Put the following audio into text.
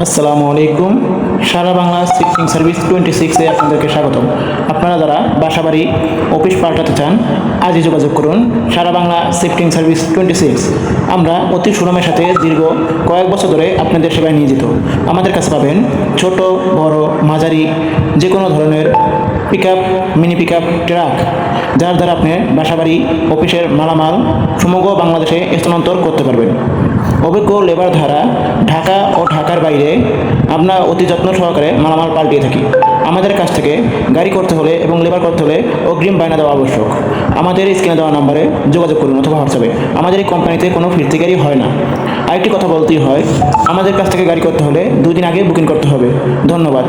আসসালামু আলাইকুম। সারা Bangla shifting service 26-এ আপনাদেরকে স্বাগতম। আপনারা যারা বাসাবাড়ি অফিস পাল্টাতে চান আজই যোগাযোগ করুন সারা বাংলা শিফটিং সার্ভিস 26। আমরা অতি সুনামের সাথে দীর্ঘ কয়েক বছর ধরে আপনাদের সেবায় নিয়োজিত। আমাদের কাছে পাবেন ছোট বড় মাঝারি যে কোনো ধরনের পিকআপ, মিনি পিকআপ, ট্রাক, যার দ্বারা আপনি বাসাবাড়ি অফিসের মালামাল সমগ্র বাংলাদেশে স্থানান্তর করতে পারবেন। অভিজ্ঞ লেবার দ্বারা ঢাকা ও ঢাকার বাইরে আমরা অতি যত্ন সহকারে মালামাল পাল্টিয়ে থাকি। আমাদের কাছ থেকে গাড়ি করতে হলে এবং লেবার করতে হলে অগ্রিম বায়না দেওয়া আবশ্যক। আমাদের স্ক্রিনে দেওয়া নাম্বারে যোগাযোগ করুন অথবা হোয়াটসঅ্যাপে। আমাদের এই কোম্পানিতে কোনো ফিরতি গাড়ি হয় না। আরেকটি কথা বলতেই হয়, আমাদের কাছ থেকে গাড়ি করতে হলে 2 দিন আগে বুকিং করতে হবে। ধন্যবাদ।